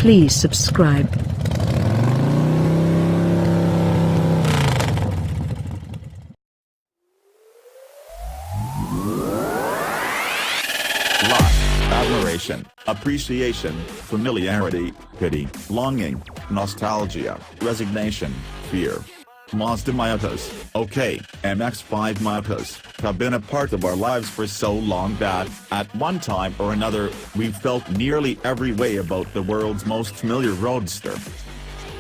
Please subscribe. Lust, admiration, appreciation, familiarity, pity, longing, nostalgia, resignation, fear. Mazda Miatas, okay, MX-5 Miatas, have been a part of our lives for so long that, at one time or another, we've felt nearly every way about the world's most familiar roadster.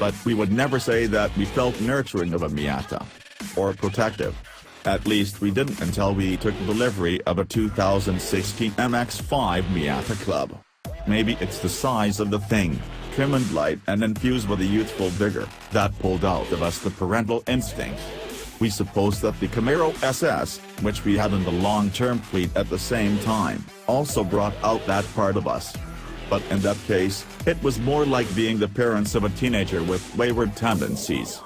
But we would never say that we felt nurturing of a Miata. Or protective. At least we didn't until we took delivery of a 2016 MX-5 Miata Club. Maybe it's the size of the thing, trim and light and infused with a youthful vigor, that pulled out of us the parental instincts. We suppose that the Camaro SS, which we had in the long-term fleet at the same time, also brought out that part of us. But in that case, it was more like being the parents of a teenager with wayward tendencies.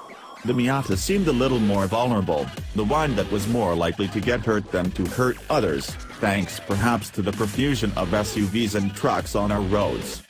The Miata seemed a little more vulnerable, the one that was more likely to get hurt than to hurt others, thanks perhaps to the profusion of SUVs and trucks on our roads.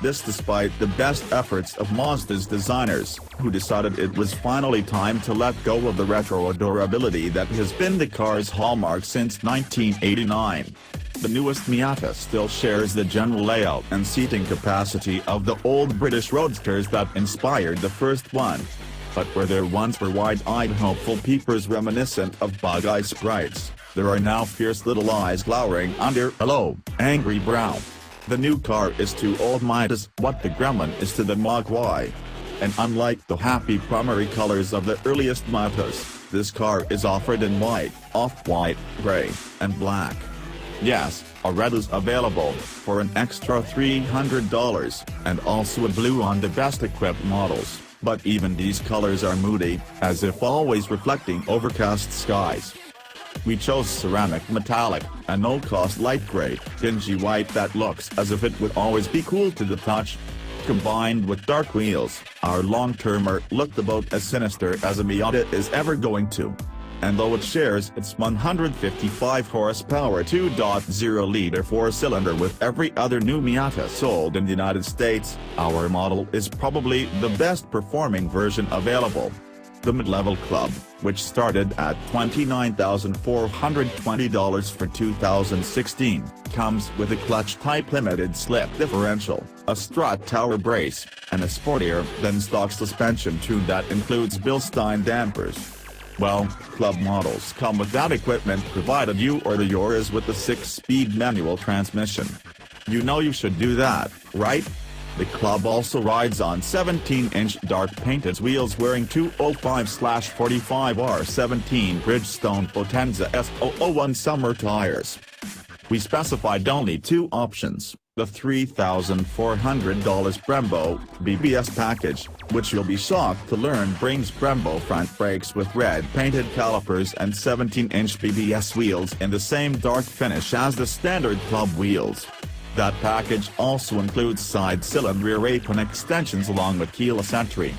This despite the best efforts of Mazda's designers, who decided it was finally time to let go of the retro adorability that has been the car's hallmark since 1989. The newest Miata still shares the general layout and seating capacity of the old British roadsters that inspired the first one. But where there once were wide-eyed hopeful peepers reminiscent of bug-eye sprites, there are now fierce little eyes glowering under hello, angry brow. The new car is to old Miatas what the Gremlin is to the Mogwai. And unlike the happy primary colors of the earliest Miatas, this car is offered in white, off-white, gray, and black. Yes, a red is available, for an extra $300, and also a blue on the best-equipped models. But even these colors are moody, as if always reflecting overcast skies. We chose ceramic metallic, a no-cost light gray, dingy white that looks as if it would always be cool to the touch. Combined with dark wheels, our long-termer looked about as sinister as a Miata is ever going to. And though it shares its 155 horsepower 2.0-liter four-cylinder with every other new Miata sold in the United States, our model is probably the best-performing version available. The mid-level Club, which started at $29,420 for 2016, comes with a clutch-type limited-slip differential, a strut tower brace, and a sportier-than-stock suspension tune that includes Bilstein dampers. Well, Club models come with that equipment provided you order yours with the 6-speed manual transmission. You know you should do that, right? The Club also rides on 17-inch dark-painted wheels wearing 205/45R17 Bridgestone Potenza S001 summer tires. We specified only two options. The $3,400 Brembo BBS package, which you'll be shocked to learn brings Brembo front brakes with red painted calipers and 17-inch BBS wheels in the same dark finish as the standard Club wheels. That package also includes side sill and rear apron extensions along with keyless entry.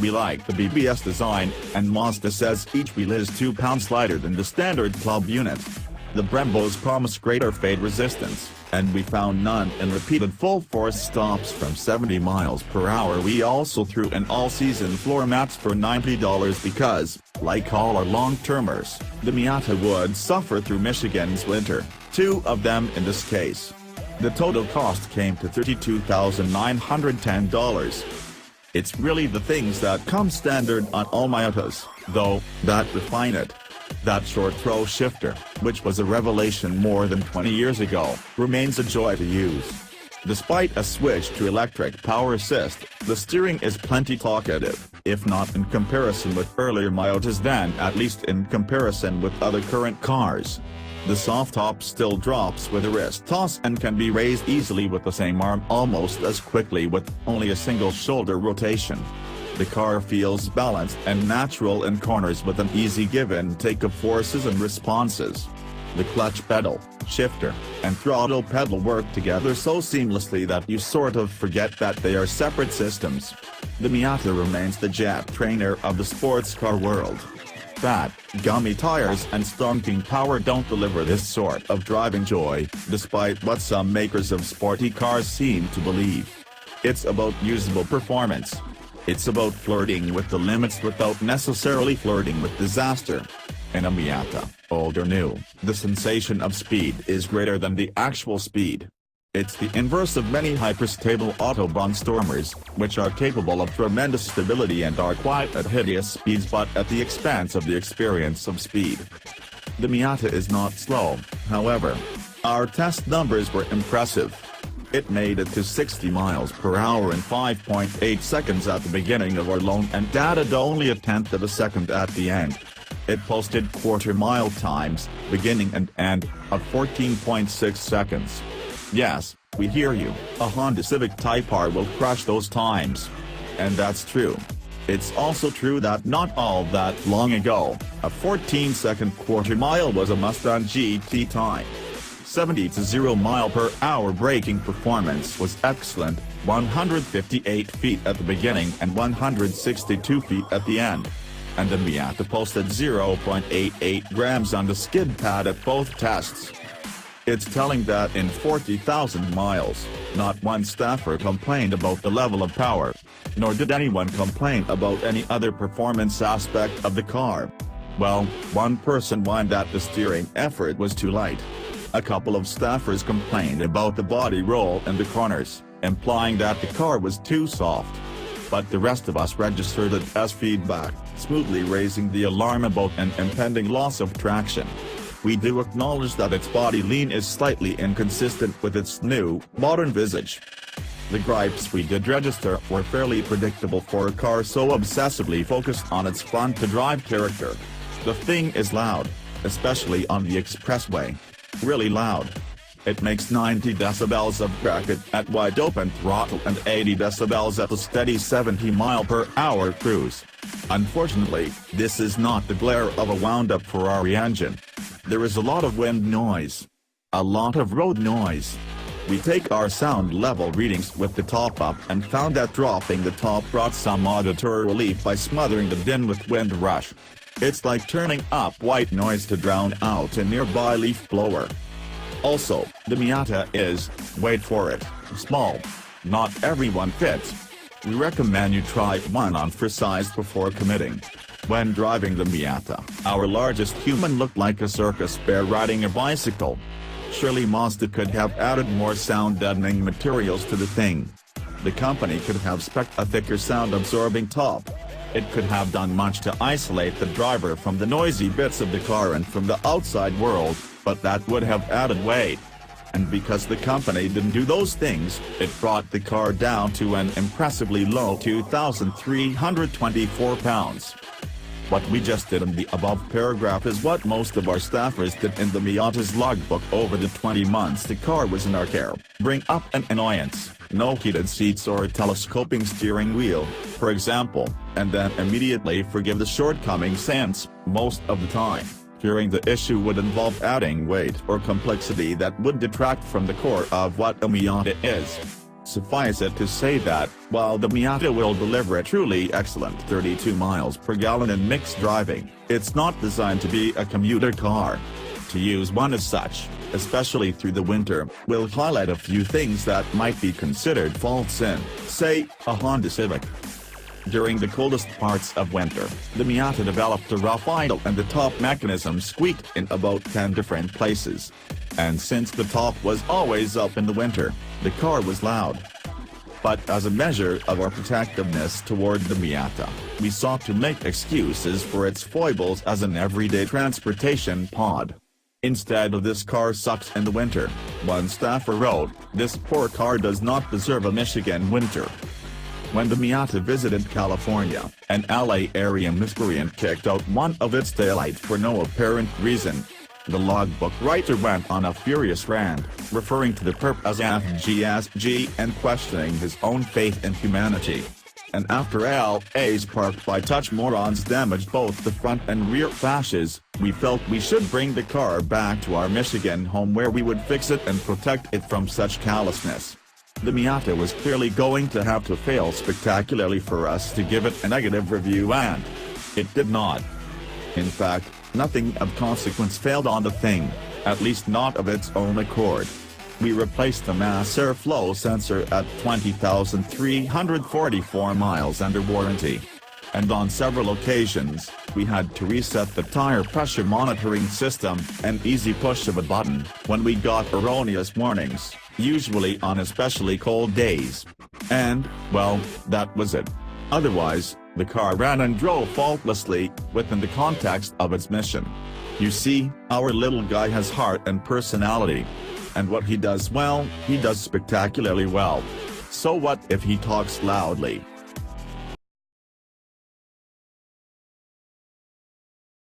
We like the BBS design, and Mazda says each wheel is 2 pounds lighter than the standard Club unit. The Brembos promise greater fade resistance, and we found none in repeated full-force stops from 70 miles per hour. We also threw in all-season floor mats for $90 because, like all our long-termers, the Miata would suffer through Michigan's winter, 2 of them in this case. The total cost came to $32,910. It's really the things that come standard on all Miatas, though, that refine it. That short-throw shifter, which was a revelation more than 20 years ago, remains a joy to use. Despite a switch to electric power assist, the steering is plenty talkative, if not in comparison with earlier Miatas then at least in comparison with other current cars. The soft top still drops with a wrist toss and can be raised easily with the same arm almost as quickly with only a single shoulder rotation. The car feels balanced and natural in corners with an easy give and take of forces and responses. The clutch pedal, shifter, and throttle pedal work together so seamlessly that you sort of forget that they are separate systems. The Miata remains the jet trainer of the sports car world. Fat, gummy tires and stonking power don't deliver this sort of driving joy, despite what some makers of sporty cars seem to believe. It's about usable performance. It's about flirting with the limits without necessarily flirting with disaster. In a Miata, old or new, the sensation of speed is greater than the actual speed. It's the inverse of many hyperstable autobahn stormers, which are capable of tremendous stability and are quiet at hideous speeds but at the expense of the experience of speed. The Miata is not slow, however. Our test numbers were impressive. It made it to 60 miles per hour in 5.8 seconds at the beginning of our loan and added only a tenth of a second at the end. It posted quarter-mile times, beginning and end, of 14.6 seconds. Yes, we hear you, a Honda Civic Type R will crush those times. And that's true. It's also true that not all that long ago, a 14-second quarter-mile was a Mustang GT time. 70 to 0 mile/hour braking performance was excellent, 158 feet at the beginning and 162 feet at the end. And the Miata posted 0.88 grams on the skid pad at both tests. It's telling that in 40,000 miles, not one staffer complained about the level of power. Nor did anyone complain about any other performance aspect of the car. Well, one person whined that the steering effort was too light. A couple of staffers complained about the body roll in the corners, implying that the car was too soft. But the rest of us registered it as feedback, smoothly raising the alarm about an impending loss of traction. We do acknowledge that its body lean is slightly inconsistent with its new, modern visage. The gripes we did register were fairly predictable for a car so obsessively focused on its fun-to-drive character. The thing is loud, especially on the expressway. Really loud. It makes 90 decibels of racket at wide-open throttle and 80 decibels at a steady 70 mile/hour cruise. Unfortunately, this is not the glare of a wound-up Ferrari engine. There is a lot of wind noise. A lot of road noise. We take our sound level readings with the top up and found that dropping the top brought some auditory relief by smothering the din with wind rush. It's like turning up white noise to drown out a nearby leaf blower. Also, the Miata is, wait for it, small. Not everyone fits. We recommend you try one on for size before committing. When driving the Miata, our largest human looked like a circus bear riding a bicycle. Surely Mazda could have added more sound-deadening materials to the thing. The company could have spec'd a thicker sound-absorbing top. It could have done much to isolate the driver from the noisy bits of the car and from the outside world, but that would have added weight. And because the company didn't do those things, it brought the car down to an impressively low 2,324 pounds. What we just did in the above paragraph is what most of our staffers did in the Miata's logbook over the 20 months the car was in our care. Bring up an annoyance, no heated seats or a telescoping steering wheel, for example, and then immediately forgive the shortcomings since, most of the time, fearing the issue would involve adding weight or complexity that would detract from the core of what a Miata is. Suffice it to say that, while the Miata will deliver a truly excellent 32 miles per gallon in mixed driving, it's not designed to be a commuter car. To use one as such, especially through the winter, will highlight a few things that might be considered faults in, say, a Honda Civic. During the coldest parts of winter, the Miata developed a rough idle and the top mechanism squeaked in about 10 different places. And since the top was always up in the winter, the car was loud. But as a measure of our protectiveness toward the Miata, we sought to make excuses for its foibles as an everyday transportation pod. Instead of "this car sucks in the winter," one staffer wrote, "this poor car does not deserve a Michigan winter." When the Miata visited California, an LA area miscreant kicked out one of its taillights for no apparent reason. The logbook writer went on a furious rant, referring to the perp as FGSG and questioning his own faith in humanity. And after LA's parked by touch morons damaged both the front and rear fascias, we felt we should bring the car back to our Michigan home where we would fix it and protect it from such callousness. The Miata was clearly going to have to fail spectacularly for us to give it a negative review, and it did not. In fact, nothing of consequence failed on the thing, at least not of its own accord. We replaced the mass airflow sensor at 20,344 miles under warranty. And on several occasions, we had to reset the tire pressure monitoring system, an easy push of a button, when we got erroneous warnings, usually on especially cold days. And, well, that was it. Otherwise, the car ran and drove faultlessly, within the context of its mission. You see, our little guy has heart and personality. And what he does well, he does spectacularly well. So what if he talks loudly?